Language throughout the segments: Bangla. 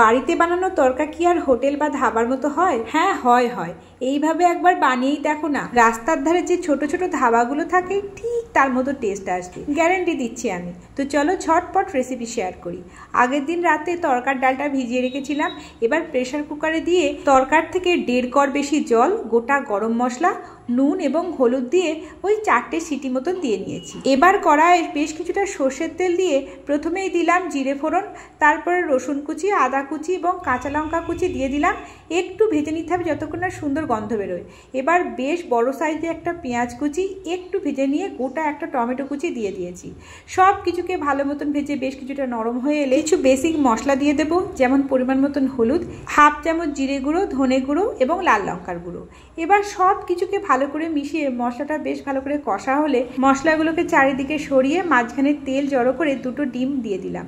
বাড়িতে বানানো তরকা কি আর হোটেল বা ধাবার মতো হয়? হ্যাঁ, হয় হয়। এইভাবে একবার বানিয়েই দেখো না, রাস্তার ধারে যে ছোট ছোট ধাবাগুলো থাকে ঠিক তার মতো টেস্ট আসবে, গ্যারান্টি দিচ্ছি আমি। তো চলো ঝটপট রেসিপি শেয়ার করি। আগের দিন রাতে তরকার ডালটা ভিজিয়ে রেখেছিলাম। এবার প্রেসার কুকারে দিয়ে তরকার থেকে 1.5 কড় বেশি জল, গোটা গরম মশলা, নুন এবং হলুদ দিয়ে ওই 4টে সিটি মতন দিয়ে নিয়েছি। এবার কড়াইয়ে বেশ কিছুটা সর্ষের তেল দিয়ে প্রথমেই দিলাম জিরে ফোড়ন, তারপরে রসুন কুচি, আদা কুচি এবং কাঁচা লঙ্কা কুচি দিয়ে দিলাম। একটু ভেজে নিতে হবে যতক্ষণ না সুন্দর গন্ধ বেরোয়। এবার বেশ বড় সাইজে একটা পেঁয়াজ কুচি একটু ভেজে নিয়ে গোটা একটা টমেটো কুচি দিয়ে দিয়েছি। সব কিছুকে ভালো মতন ভেজে বেশ কিছুটা নরম হয়ে এলে কিছু বেসিক মশলা দিয়ে দেবো, যেমন পরিমাণ মতন হলুদ, 1/2 চামচ জিরে গুঁড়ো, ধনে গুঁড়ো এবং লাল লঙ্কার গুঁড়ো। এবার সব কিছুকে ভালো করে মিশিয়ে মশলাটা বেশ ভালো করে কষা হলে মশলাগুলোকে চারিদিকে সরিয়ে মাঝখানে তেল জড়ো করে 2টো ডিম দিয়ে দিলাম।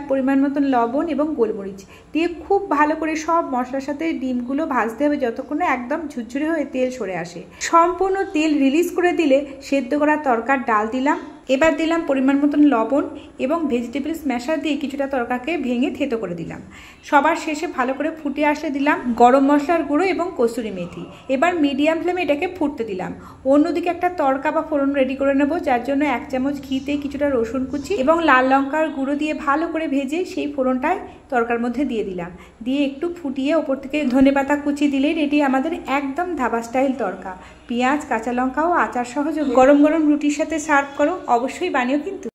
পরিমাণ মতন লবণ এবং গোলমরিচ দিয়ে খুব ভালো করে সব মশলার সাথে ডিমগুলো ভাজতে হবে যতক্ষণ না একদম ঝুরঝুরে হয়ে তেল সরে আসে। সম্পূর্ণ তেল রিলিজ করে দিলে সেদ্ধ করা তরকার ডাল দিলাম। এবার দিলাম পরিমাণ মতন লবণ এবং ভেজিটেবল স্ম্যাশার দিয়ে কিছুটা তরকাকে ভেঙে থেতো করে দিলাম। সবার শেষে ভালো করে ফুটে আসলে দিলাম গরম মশলার গুঁড়ো এবং কসুরি মেথি। এবার মিডিয়াম ফ্লেমে এটাকে ফুটতে দিলাম। অন্যদিকে একটা তড়কা বা ফোড়ন রেডি করে নেব, যার জন্য 1 চামচ ঘিতে কিছুটা রসুন কুচি এবং লাল লঙ্কার গুঁড়ো দিয়ে ভালো করে ভেজে সেই ফোড়নটায় তরকার মধ্যে দিয়ে দিলাম। দিয়ে একটু ফুটিয়ে ওপর থেকে ধনেপাতা কুচি দিলেই রেডি আমাদের একদম ধাবা স্টাইল তরকা। পেঁয়াজ, কাঁচা লঙ্কা ও আচার সহ গরম গরম রুটির সাথে সার্ভ করো। অবশ্যই বানিও কিন্তু।